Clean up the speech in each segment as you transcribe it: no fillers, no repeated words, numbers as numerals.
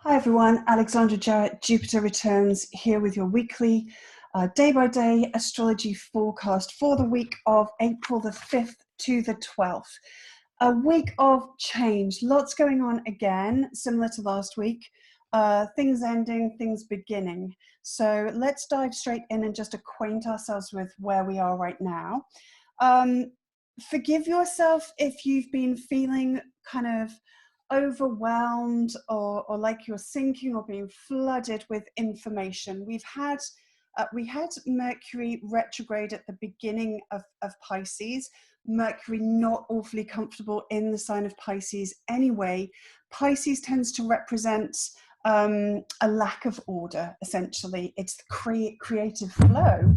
Hi everyone, Alexandra Jarrett, Jupiter Returns, here with your weekly day-by-day astrology forecast for the week of April the 5th to the 12th. A week of change, lots going on again, similar to last week. Things ending, things beginning. So let's dive straight in and just acquaint ourselves with where we are right now. Forgive yourself if you've been feeling kind of overwhelmed or like you're sinking or being flooded with information. We had Mercury retrograde at the beginning of Pisces. Mercury not awfully comfortable in the sign of Pisces anyway. Pisces tends to represent a lack of order, essentially. It's the creative flow.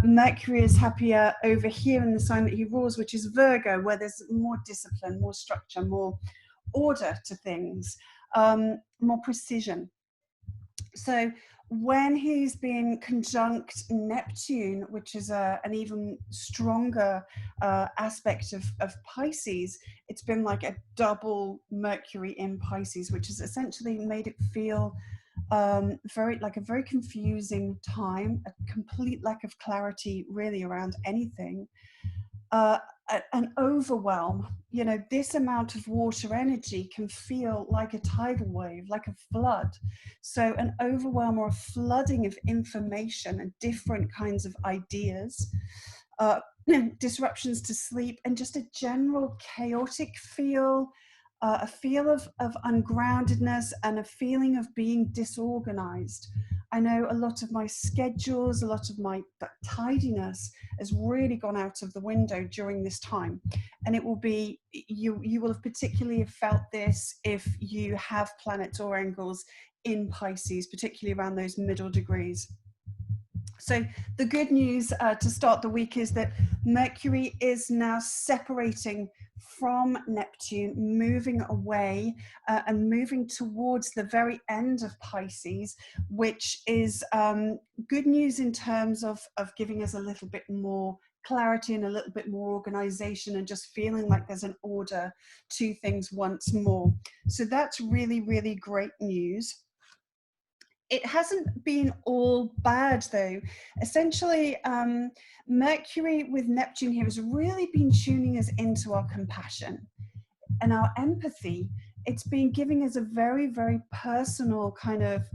Mercury is happier over here in the sign that he rules, which is Virgo, where there's more discipline, more structure, more order to things, more precision. So when he's been conjunct Neptune, which is an even stronger aspect of Pisces, it's been like a double Mercury in Pisces, which has essentially made it feel very confusing time, a complete lack of clarity really around anything. An overwhelm. You know, this amount of water energy can feel like a tidal wave, like a flood. So an overwhelm or a flooding of information and different kinds of ideas, disruptions to sleep, and just a general chaotic feel, a feel of ungroundedness and a feeling of being disorganized. I know a lot of my schedules, a lot of my tidiness has really gone out of the window during this time. And it will be, you will have particularly felt this if you have planets or angles in Pisces, particularly around those middle degrees. So the good news to start the week is that Mercury is now separating from Neptune, moving away and moving towards the very end of Pisces, which is good news in terms of giving us a little bit more clarity and a little bit more organization and just feeling like there's an order to things once more. So that's really, really great news. It hasn't been all bad though. Essentially, Mercury with Neptune here has really been tuning us into our compassion and our empathy. It's been giving us a very, very personal kind of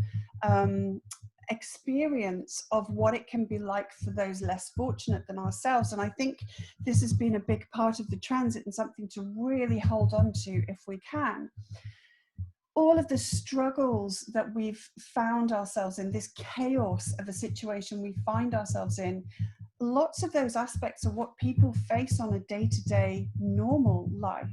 experience of what it can be like for those less fortunate than ourselves. And I think this has been a big part of the transit and something to really hold on to if we can. All of the struggles that we've found ourselves in, this chaos of a situation we find ourselves in, lots of those aspects are what people face on a day-to-day normal life,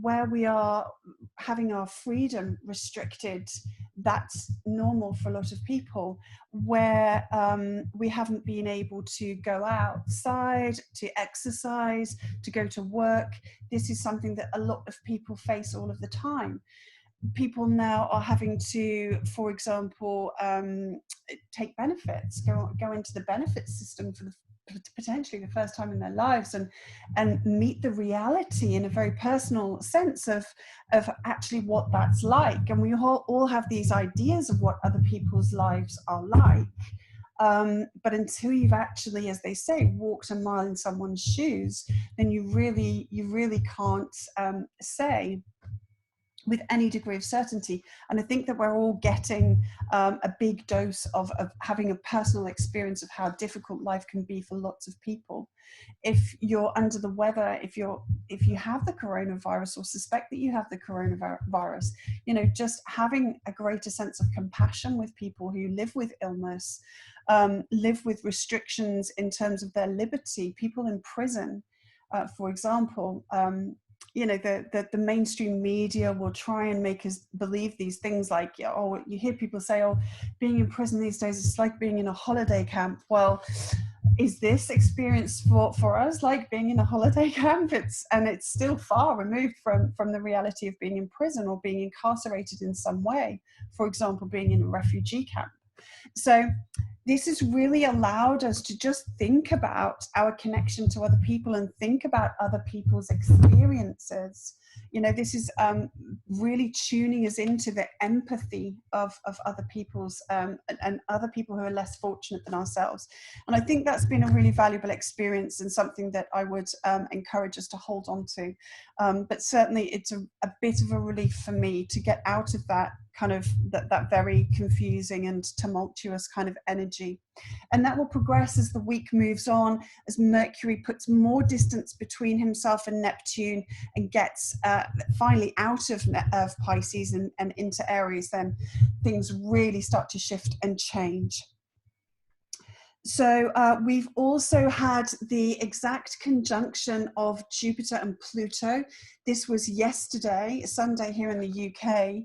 where we are having our freedom restricted. That's normal for a lot of people, where we haven't been able to go outside, to exercise, to go to work. This is something that a lot of people face all of the time. People now are having to, for example, take benefits, go into the benefits system for potentially the first time in their lives, and meet the reality in a very personal sense of actually what that's like. And we all have these ideas of what other people's lives are like. But until you've actually, as they say, walked a mile in someone's shoes, then you really can't say with any degree of certainty. And I think that we're all getting a big dose of having a personal experience of how difficult life can be for lots of people. If you're under the weather, if you have the coronavirus or suspect that you have the coronavirus, you know, just having a greater sense of compassion with people who live with illness, live with restrictions in terms of their liberty, people in prison, for example. You know, the mainstream media will try and make us believe these things like, oh, you hear people say, oh, being in prison these days is like being in a holiday camp. Well, is this experience for us like being in a holiday camp? It's still far removed from the reality of being in prison or being incarcerated in some way. For example, being in a refugee camp. So this has really allowed us to just think about our connection to other people and think about other people's experiences. You know, this is really tuning us into the empathy of other people's and other people who are less fortunate than ourselves. And I think that's been a really valuable experience and something that I would encourage us to hold on to. But certainly it's a bit of a relief for me to get out of that kind of that very confusing and tumultuous kind of energy. And that will progress as the week moves on, as Mercury puts more distance between himself and Neptune and gets finally out of Pisces and into Aries. Then things really start to shift and change. So we've also had the exact conjunction of Jupiter and Pluto. This was yesterday, Sunday here in the UK.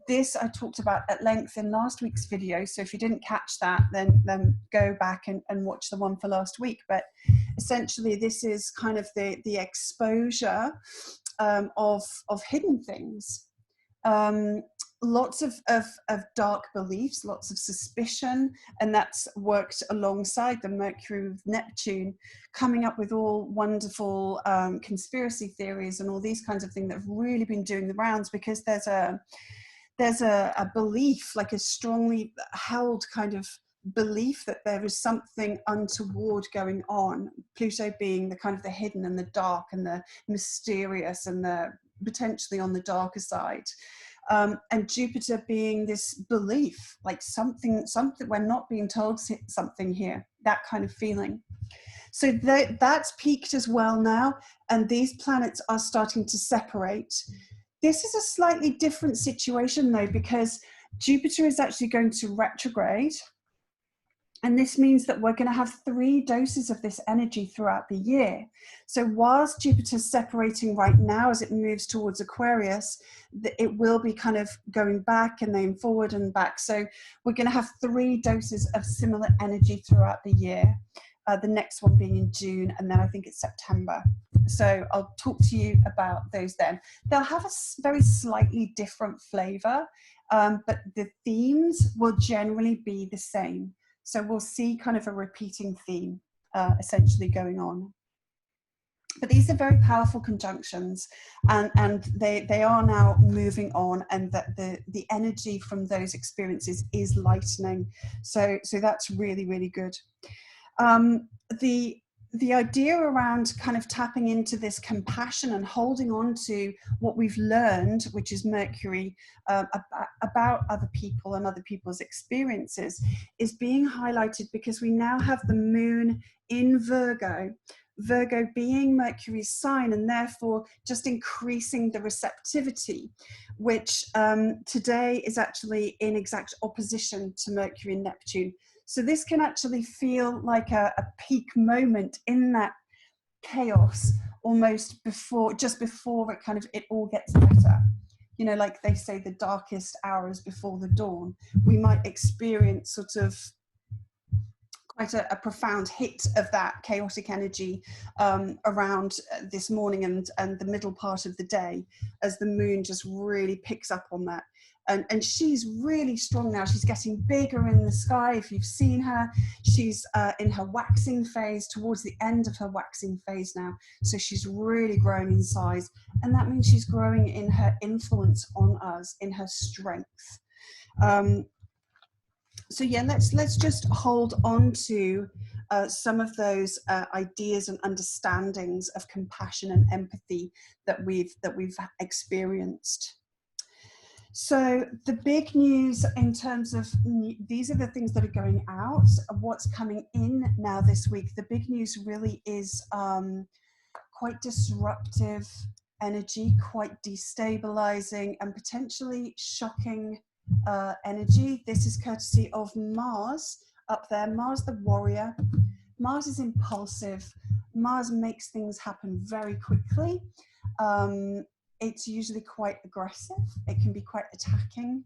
This I talked about at length in last week's video. So if you didn't catch that, then go back and watch the one for last week. But essentially, this is kind of the exposure of hidden things. Lots of dark beliefs, lots of suspicion, and that's worked alongside the Mercury with Neptune, coming up with all wonderful conspiracy theories and all these kinds of things that have really been doing the rounds, because there's a belief, like a strongly held kind of belief that there is something untoward going on. Pluto being the kind of the hidden and the dark and the mysterious and the potentially on the darker side. And Jupiter being this belief, like something we're not being told something here, that kind of feeling. So that's peaked as well now, and these planets are starting to separate. This is a slightly different situation though, because Jupiter is actually going to retrograde. And this means that we're going to have 3 doses of this energy throughout the year. So whilst Jupiter's separating right now as it moves towards Aquarius, it will be kind of going back and then forward and back. So we're going to have 3 doses of similar energy throughout the year. The next one being in June, and then I think it's September. So I'll talk to you about those then. They'll have a very slightly different flavor, but the themes will generally be the same. So we'll see kind of a repeating theme essentially going on. But these are very powerful conjunctions, and they are now moving on, and that the energy from those experiences is lightening. So that's really, really good. The idea around kind of tapping into this compassion and holding on to what we've learned, which is Mercury, about other people and other people's experiences, is being highlighted because we now have the moon in Virgo. Virgo being Mercury's sign, and therefore just increasing the receptivity, which today is actually in exact opposition to Mercury and Neptune. So this can actually feel like a peak moment in that chaos, almost just before it all gets better. You know, like they say, the darkest hours before the dawn. We might experience sort of quite a profound hit of that chaotic energy around this morning and the middle part of the day, as the moon just really picks up on that. And she's really strong now. She's getting bigger in the sky. If you've seen her, she's in her waxing phase, towards the end of her waxing phase now. So she's really growing in size. And that means she's growing in her influence on us, in her strength. So yeah, let's just hold on to some of those ideas and understandings of compassion and empathy that we've experienced. So the big news in terms of, these are the things that are going out, what's coming in now this week. The big news really is quite disruptive energy, quite destabilizing and potentially shocking energy. This is courtesy of Mars up there. Mars the warrior. Mars is impulsive. Mars makes things happen very quickly. It's usually quite aggressive. It can be quite attacking.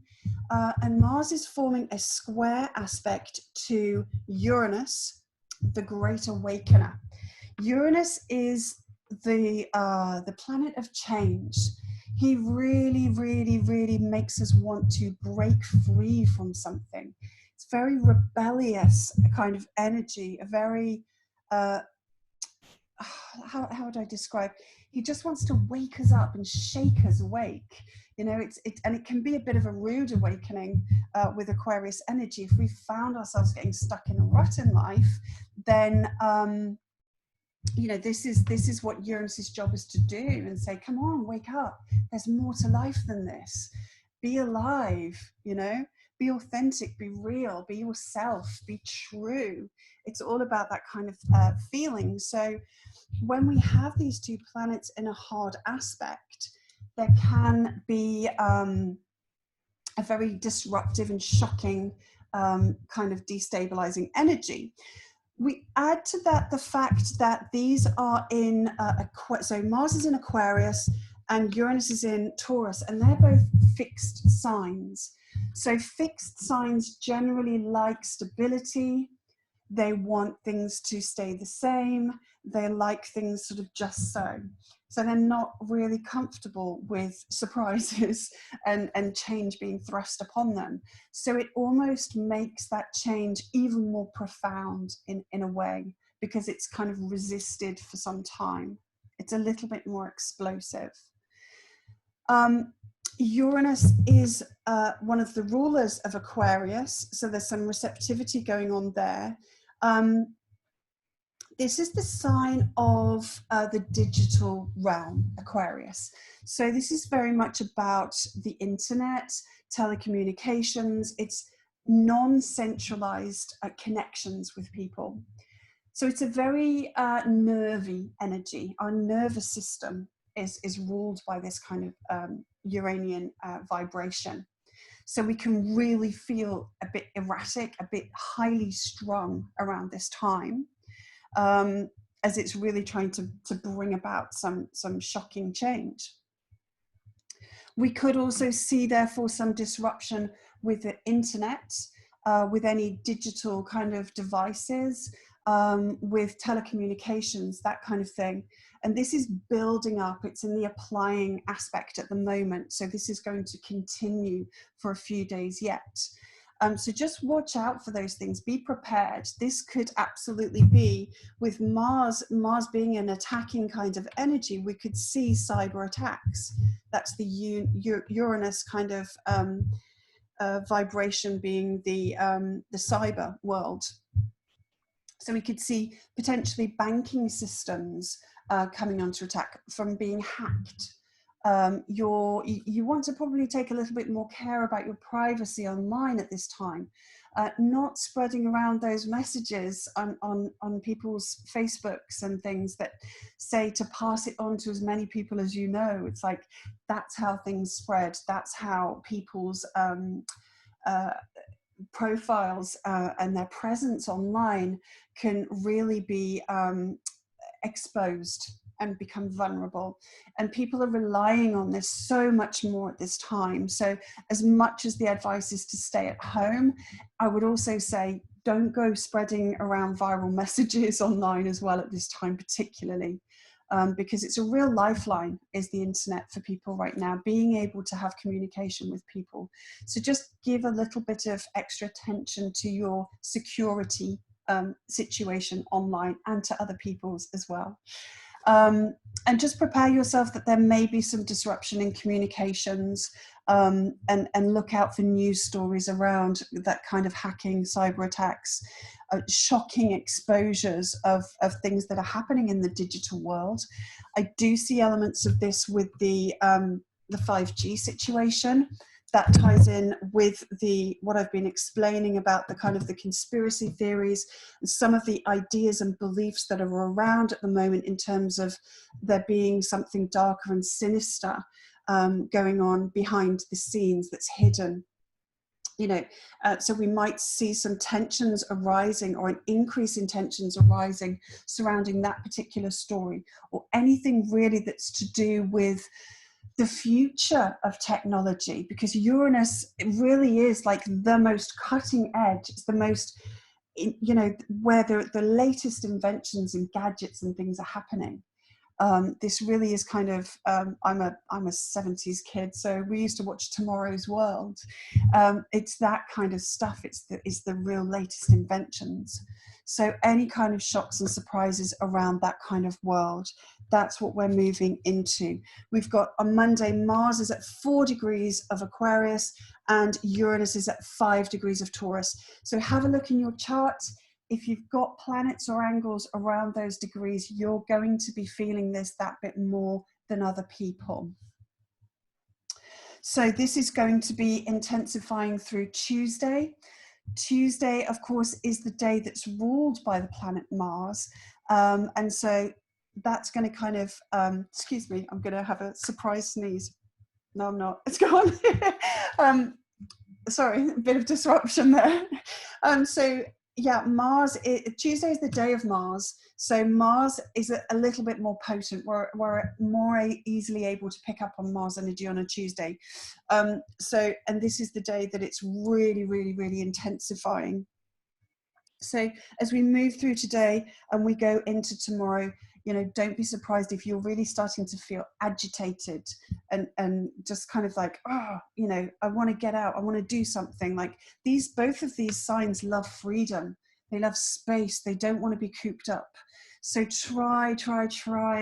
And Mars is forming a square aspect to Uranus, the Great Awakener. Uranus is the planet of change. He really, really, really makes us want to break free from something. It's very rebellious kind of energy, a very, how would I describe? He just wants to wake us up and shake us awake. You know, and it can be a bit of a rude awakening with Aquarius energy. If we found ourselves getting stuck in a rut in life, then you know, this is what Uranus's job is to do, and say, come on, wake up. There's more to life than this. Be alive, you know, be authentic, be real, be yourself, be true. It's all about that kind of feeling. So when we have these two planets in a hard aspect, there can be a very disruptive and shocking kind of destabilizing energy. We add to that the fact that these are in so Mars is in Aquarius and Uranus is in Taurus, and they're both fixed signs. So fixed signs generally like stability. They want things to stay the same. They like things sort of just so. So they're not really comfortable with surprises and change being thrust upon them. So it almost makes that change even more profound in a way, because it's kind of resisted for some time. It's a little bit more explosive. Uranus is one of the rulers of Aquarius, so there's some receptivity going on there. This is the sign of the digital realm, Aquarius. So this is very much about the internet, telecommunications. It's non-centralized connections with people. So it's a very nervy energy. Our nervous system is ruled by this kind of Uranian vibration. So we can really feel a bit erratic, a bit highly strung around this time, as it's really trying to bring about some shocking change. We could also see, therefore, some disruption with the internet, with any digital kind of devices, with telecommunications, that kind of thing. And this is building up. It's in the applying aspect at the moment. So this is going to continue for a few days yet. So just watch out for those things. Be prepared. This could absolutely be, with Mars being an attacking kind of energy, we could see cyber attacks. That's the Uranus kind of vibration, being the cyber world. So we could see potentially banking systems coming onto attack from being hacked. You want to probably take a little bit more care about your privacy online at this time, not spreading around those messages on people's Facebooks and things that say to pass it on to as many people as you know. It's like, that's how things spread. That's how people's profiles and their presence online can really be exposed and become vulnerable. And people are relying on this so much more at this time. So as much as the advice is to stay at home, I would also say don't go spreading around viral messages online as well at this time, particularly. Because it's a real lifeline, is the internet, for people right now, being able to have communication with people. So just give a little bit of extra attention to your security situation online, and to other people's as well. And just prepare yourself that there may be some disruption in communications, and look out for news stories around that kind of hacking, cyber attacks, shocking exposures of things that are happening in the digital world. I do see elements of this with the 5G situation. That ties in with what I've been explaining about the kind of the conspiracy theories and some of the ideas and beliefs that are around at the moment, in terms of there being something darker and sinister going on behind the scenes that's hidden. You know, so we might see some tensions arising, or an increase in tensions arising surrounding that particular story, or anything really that's to do with the future of technology, because Uranus, it really is like the most cutting edge. It's the most, you know, where the latest inventions and gadgets and things are happening. This really is kind of, I'm a 70s kid, so we used to watch Tomorrow's World. It's that kind of stuff. It's the real latest inventions. So any kind of shocks and surprises around that kind of world, that's what we're moving into. We've got on Monday, Mars is at 4 degrees of Aquarius and Uranus is at 5 degrees of Taurus. So have a look in your chart. If you've got planets or angles around those degrees, you're going to be feeling this that bit more than other people. So this is going to be intensifying through Tuesday. Tuesday, of course, is the day that's ruled by the planet Mars. And so that's going to kind of, excuse me, I'm going to have a surprise sneeze. No, I'm not. It's gone. Sorry, a bit of disruption there. So yeah, Tuesday is the day of Mars. So Mars is a little bit more potent. We're more easily able to pick up on Mars energy on a Tuesday. And this is the day that it's really, really, really intensifying. So as we move through today and we go into tomorrow, you know, don't be surprised if you're really starting to feel agitated and just kind of like, oh, you know, I want to get out. I want to do something. Like both of these signs love freedom. They love space. They don't want to be cooped up. So try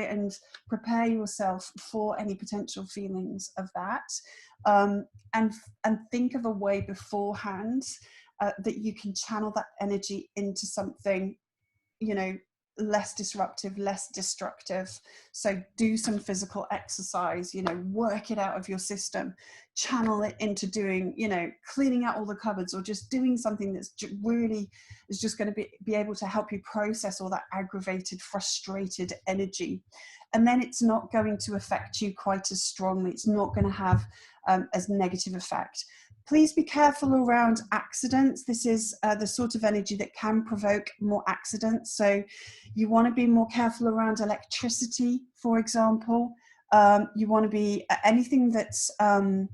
and prepare yourself for any potential feelings of that. And think of a way beforehand that you can channel that energy into something, you know, less disruptive, less destructive. So do some physical exercise, you know, work it out of your system, channel it into doing, you know, cleaning out all the cupboards or just doing something that's really is just going to be able to help you process all that aggravated, frustrated energy. And then it's not going to affect you quite as strongly. It's not going to have as negative effect. Please be careful around accidents. This is the sort of energy that can provoke more accidents. So you want to be more careful around electricity, for example. You want to be anything that's to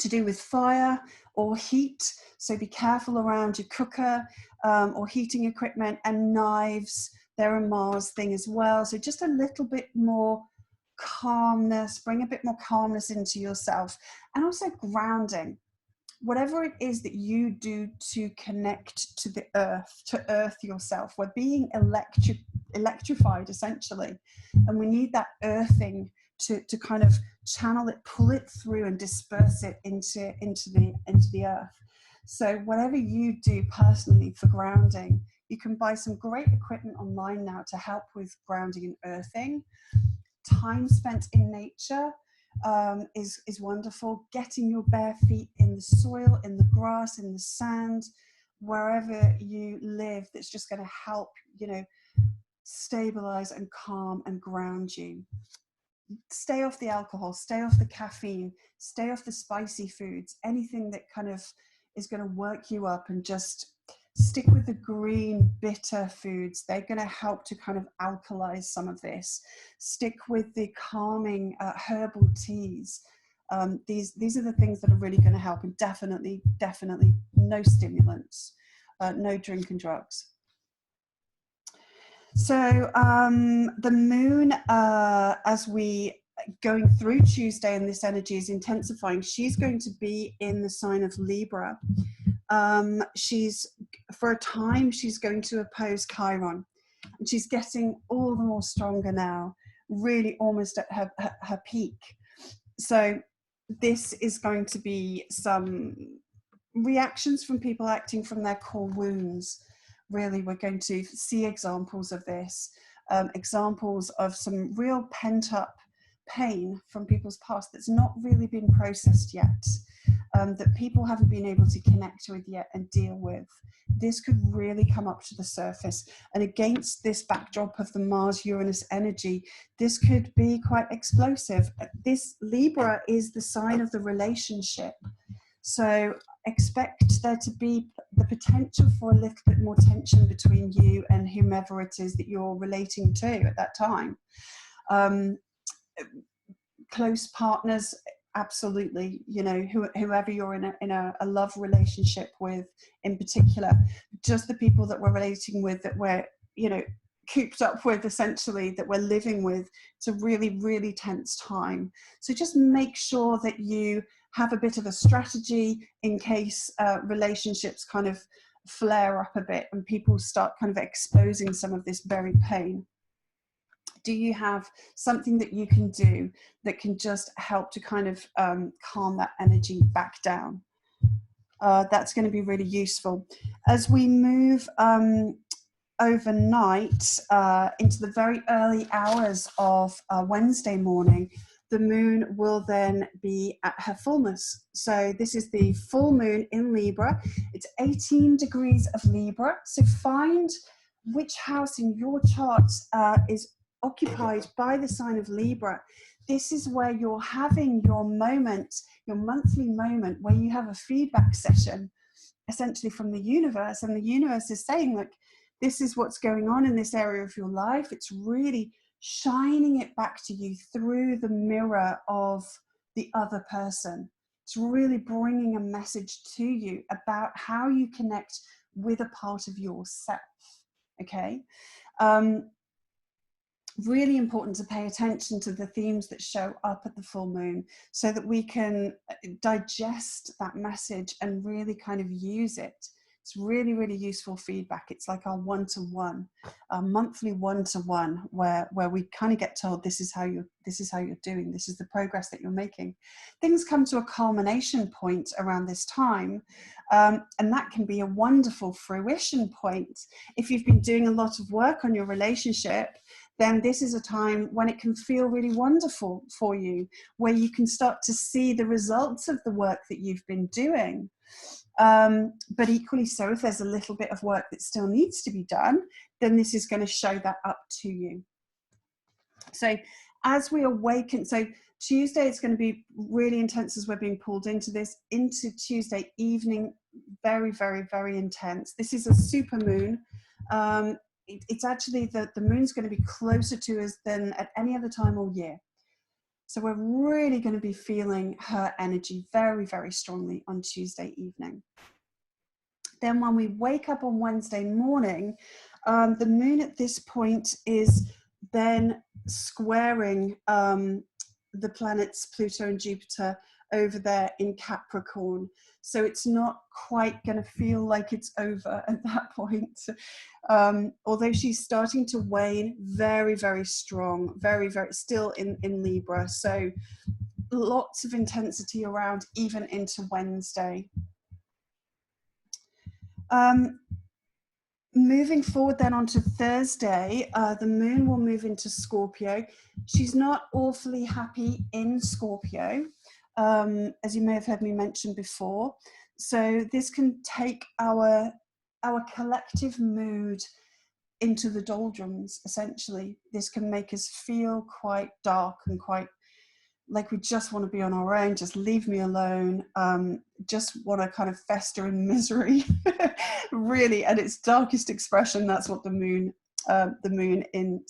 do with fire or heat. So be careful around your cooker or heating equipment, and knives. They're a Mars thing as well. So just a little bit more calmness, bring a bit more calmness into yourself, and also grounding. Whatever it is that you do to connect to the earth, to earth yourself, we're being electrified essentially, and we need that earthing to kind of channel it, pull it through, and disperse it into the earth. So whatever you do personally for grounding, you can buy some great equipment online now to help with grounding and earthing. Time spent in nature is wonderful. Getting your bare feet in the soil, in the grass, in the sand, wherever you live, that's just going to help, you know, stabilize and calm and ground you. Stay off the alcohol, stay off the caffeine, stay off the spicy foods, anything that kind of is going to work you up, and just stick with the green, bitter foods. They're going to help to kind of alkalize some of this. Stick with the calming herbal teas. These are the things that are really going to help, and definitely no stimulants, no drink and drugs. So the moon, as we going through Tuesday and this energy is intensifying, she's going to be in the sign of Libra. For a time, she's going to oppose Chiron, and she's getting all the more stronger now, really almost at her peak. So this is going to be some reactions from people acting from their core wounds. Really, we're going to see examples of this, examples of some real pent-up pain from people's past that's not really been processed yet, that people haven't been able to connect with yet and deal with. This could really come up to the surface. And against this backdrop of the Mars-Uranus energy, this could be quite explosive. This Libra is the sign of the relationship. So expect there to be the potential for a little bit more tension between you and whomever it is that you're relating to at that time. Close partners, absolutely, you know, whoever you're in a love relationship with in particular, just the people that we're relating with, that we're, you know, cooped up with, essentially, that we're living with. It's a really, really tense time. So just make sure that you have a bit of a strategy in case relationships kind of flare up a bit and people start kind of exposing some of this buried pain. Do you have something that you can do that can just help to kind of calm that energy back down? That's going to be really useful. As we move overnight into the very early hours of Wednesday morning, the moon will then be at her fullness. So this is the full moon in Libra. It's 18 degrees of Libra. So find which house in your chart is occupied by the sign of Libra. This is where you're having your moment, your monthly moment, where you have a feedback session, essentially from the universe. And the universe is saying, like, this is what's going on in this area of your life. It's really shining it back to you through the mirror of the other person. It's really bringing a message to you about how you connect with a part of yourself. Okay. Really important to pay attention to the themes that show up at the full moon so that we can digest that message and really kind of use it. It's really, really useful feedback. It's like our one-to-one, our monthly one-to-one, where we kind of get told this is how you're doing, this is the progress that you're making. Things come to a culmination point around this time, and that can be a wonderful fruition point. If you've been doing a lot of work on your relationship, then this is a time when it can feel really wonderful for you, where you can start to see the results of the work that you've been doing. But equally so, if there's a little bit of work that still needs to be done, then this is going to show that up to you. So as we awaken, so Tuesday is going to be really intense as we're being pulled into this, into Tuesday evening, very, very, very intense. This is a super moon. It's actually the moon's going to be closer to us than at any other time all year. So we're really going to be feeling her energy very, very strongly on Tuesday evening. Then when we wake up on Wednesday morning, the moon at this point is then squaring the planets Pluto and Jupiter over there in Capricorn. So it's not quite going to feel like it's over at that point. Although she's starting to wane, very, very strong, very, very still in Libra. So lots of intensity around even into Wednesday. Moving forward then onto Thursday, the moon will move into Scorpio. She's not awfully happy in Scorpio, as you may have heard me mention before. So this can take our collective mood into the doldrums, essentially. This can make us feel quite dark and quite like we just want to be on our own, just leave me alone, just want to kind of fester in misery, really, at its darkest expression. That's what the moon in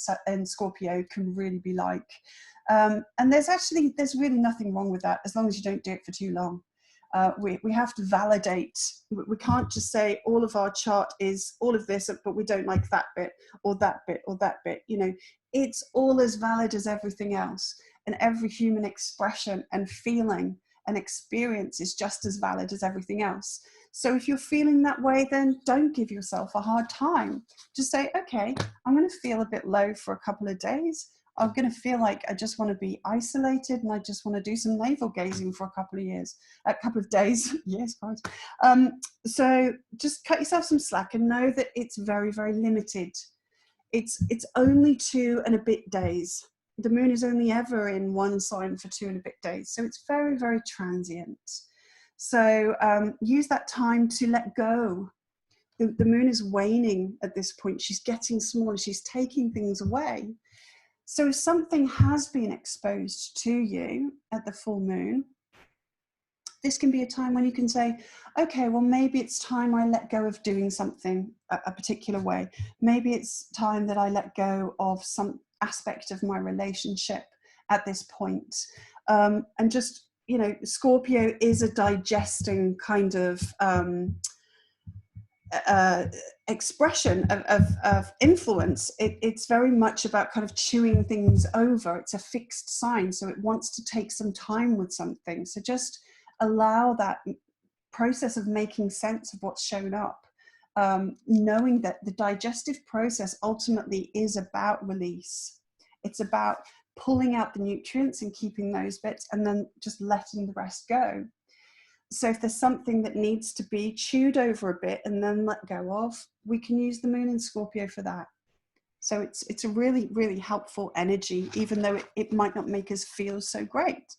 Scorpio can really be like. And there's really nothing wrong with that, as long as you don't do it for too long. We have to validate. We can't just say all of our chart is all of this, but we don't like that bit or that bit or that bit. You know, it's all as valid as everything else. And every human expression and feeling and experience is just as valid as everything else. So if you're feeling that way, then don't give yourself a hard time. Just say, okay, I'm going to feel a bit low for a couple of days. I'm going to feel like I just want to be isolated and I just want to do some navel gazing for a couple of days. Yes, guys. So just cut yourself some slack and know that it's very, very limited. It's only 2 and a bit days. The moon is only ever in one sign for 2 and a bit days. So it's very, very transient. So use that time to let go. The moon is waning at this point. She's getting smaller. She's taking things away. So if something has been exposed to you at the full moon, this can be a time when you can say, okay, well, maybe it's time I let go of doing something a particular way. Maybe it's time that I let go of some aspect of my relationship at this point. And just, you know, Scorpio is a digesting kind of expression of influence. It's very much about kind of chewing things over. It's a fixed sign, so it wants to take some time with something. So just allow that process of making sense of what's shown up, knowing that the digestive process ultimately is about release. It's about pulling out the nutrients and keeping those bits, and then just letting the rest go. So if there's something that needs to be chewed over a bit and then let go of, we can use the moon in Scorpio for that. So it's a really, really helpful energy, even though it might not make us feel so great.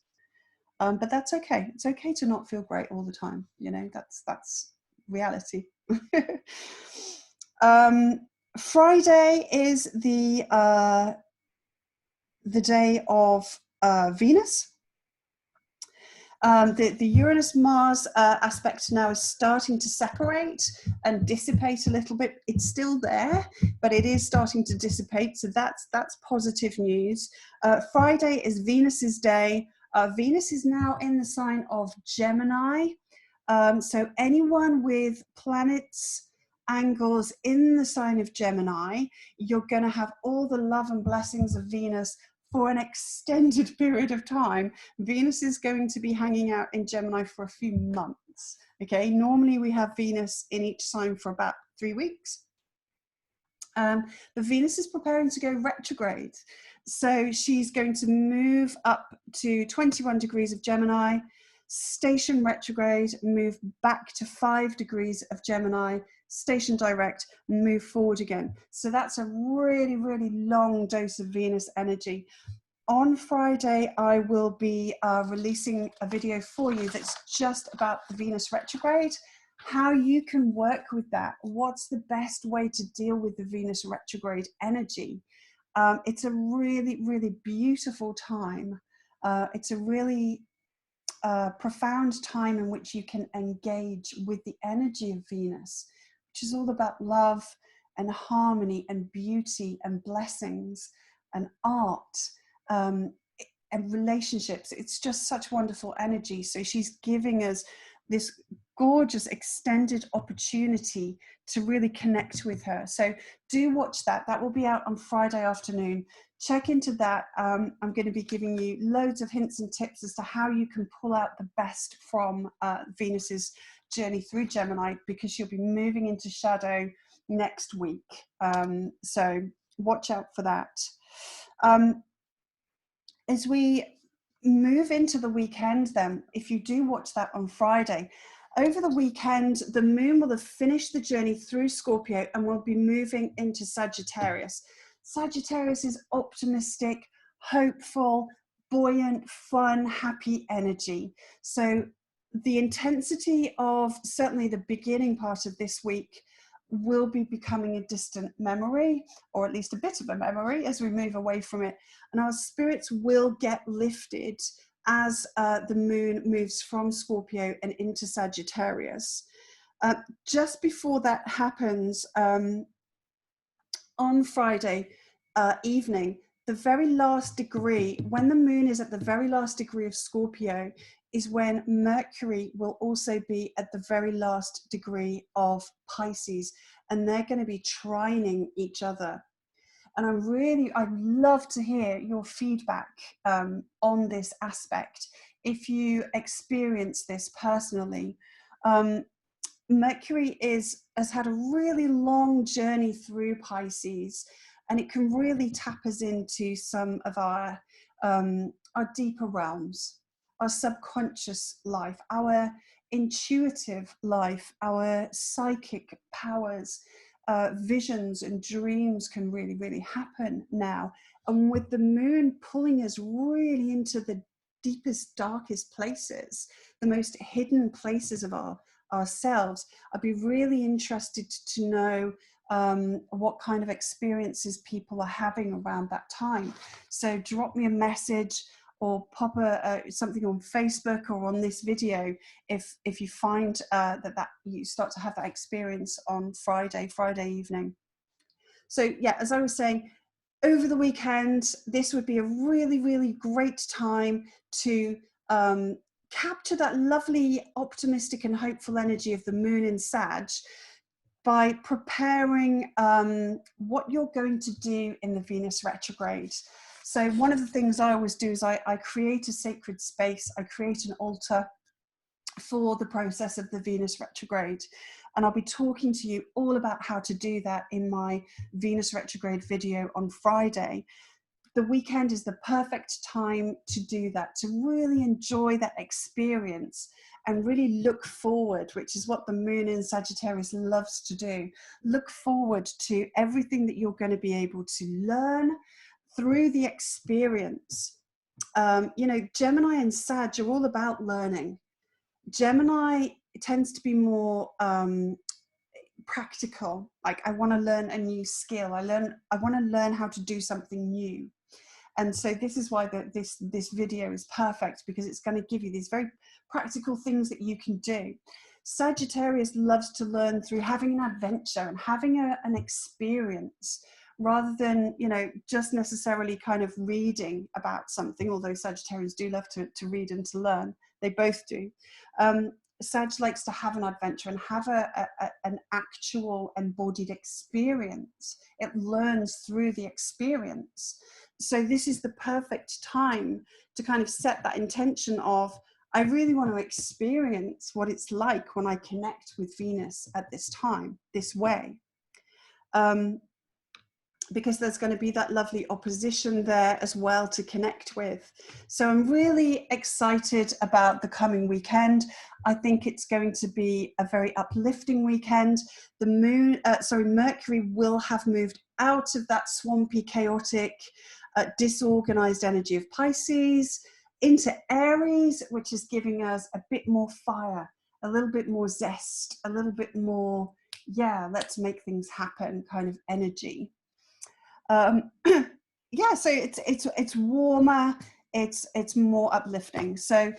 But that's okay. It's okay to not feel great all the time. You know, that's reality. Friday is the day of Venus. The Uranus-Mars aspect now is starting to separate and dissipate a little bit. It's still there, but it is starting to dissipate. So that's positive news. Friday is Venus's day. Venus is now in the sign of Gemini. So anyone with planets, angles in the sign of Gemini, you're going to have all the love and blessings of Venus for an extended period of time. Venus is going to be hanging out in Gemini for a few months. Okay, normally we have Venus in each sign for about 3 weeks. But Venus is preparing to go retrograde. So she's going to move up to 21 degrees of Gemini, station retrograde, move back to 5 degrees of Gemini, station direct, move forward again. So that's a really, really long dose of Venus energy. On Friday, I will be releasing a video for you that's just about the Venus retrograde, how you can work with that. What's the best way to deal with the Venus retrograde energy? It's a really, really beautiful time. It's a really profound time in which you can engage with the energy of Venus, which is all about love and harmony and beauty and blessings and art and relationships. It's just such wonderful energy. So she's giving us this gorgeous extended opportunity to really connect with her. So do watch that. That will be out on Friday afternoon. Check into that. I'm going to be giving you loads of hints and tips as to how you can pull out the best from Venus's journey through Gemini, because she'll be moving into shadow next week. So watch out for that. As we move into the weekend then, if you do watch that on Friday, over the weekend, the moon will have finished the journey through Scorpio and will be moving into Sagittarius. Sagittarius is optimistic, hopeful, buoyant, fun, happy energy. So the intensity of certainly the beginning part of this week will be becoming a distant memory, or at least a bit of a memory as we move away from it. And our spirits will get lifted as the moon moves from Scorpio and into Sagittarius. Just before that happens, on Friday evening, the very last degree, when the moon is at the very last degree of Scorpio, is when Mercury will also be at the very last degree of Pisces, and they're going to be trining each other. And I'd love to hear your feedback on this aspect. If you experience this personally, Mercury has had a really long journey through Pisces, and it can really tap us into some of our deeper realms, our subconscious life, our intuitive life, our psychic powers. Visions and dreams can really, really happen now. And with the moon pulling us really into the deepest, darkest places, the most hidden places of ourselves, I'd be really interested to know what kind of experiences people are having around that time. So drop me a message or pop something on Facebook or on this video if you find that you start to have that experience on Friday evening. So yeah, as I was saying, over the weekend, this would be a really, really great time to capture that lovely, optimistic and hopeful energy of the moon in Sag, by preparing what you're going to do in the Venus retrograde. So one of the things I always do is I create a sacred space, I create an altar for the process of the Venus retrograde. And I'll be talking to you all about how to do that in my Venus retrograde video on Friday. The weekend is the perfect time to do that, to really enjoy that experience and really look forward, which is what the moon in Sagittarius loves to do. Look forward to everything that you're going to be able to learn through the experience. You know, Gemini and Sag are all about learning. Gemini tends to be more practical. Like, I want to learn a new skill. I want to learn how to do something new. And so this is why this video is perfect, because it's going to give you these very practical things that you can do. Sagittarius loves to learn through having an adventure and having an experience, rather than, you know, just necessarily kind of reading about something, although Sagittarians do love to read and to learn. They both do. Sag likes to have an adventure and have an actual embodied experience. It learns through the experience. So this is the perfect time to kind of set that intention of, I really want to experience what it's like when I connect with Venus at this time, this way. Because there's going to be that lovely opposition there as well to connect with. So I'm really excited about the coming weekend. I think it's going to be a very uplifting weekend. The Mercury will have moved out of that swampy, chaotic, disorganized energy of Pisces into Aries, which is giving us a bit more fire, a little bit more zest, a little bit more, yeah, let's make things happen kind of energy. Yeah, so it's warmer, it's more uplifting. So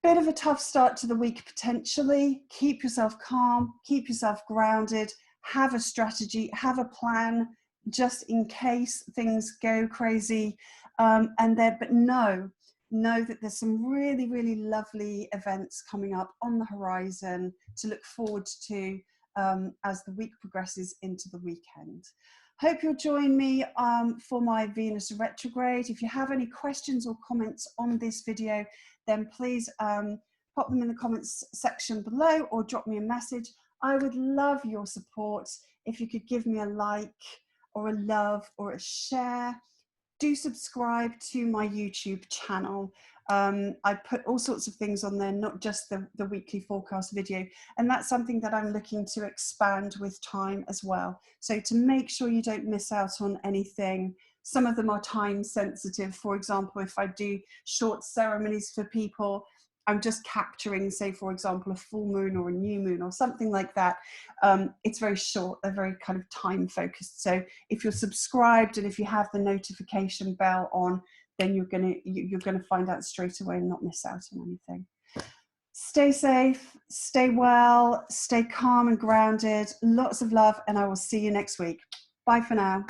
bit of a tough start to the week potentially. Keep yourself calm, keep yourself grounded, have a strategy, have a plan, just in case things go crazy. But know that there's some really, really lovely events coming up on the horizon to look forward to as the week progresses into the weekend. Hope you'll join me for my Venus retrograde. If you have any questions or comments on this video, then please pop them in the comments section below or drop me a message. I would love your support. If you could give me a like or a love or a share. Do subscribe to my YouTube channel. I put all sorts of things on there, not just the weekly forecast video. And that's something that I'm looking to expand with time as well. So to make sure you don't miss out on anything, some of them are time sensitive. For example, if I do short ceremonies for people, I'm just capturing, say, for example, a full moon or a new moon or something like that. It's very short, they're very kind of time focused. So if you're subscribed and if you have the notification bell on, then you're gonna find out straight away and not miss out on anything. Stay safe, stay well, stay calm and grounded. Lots of love, and I will see you next week. Bye for now.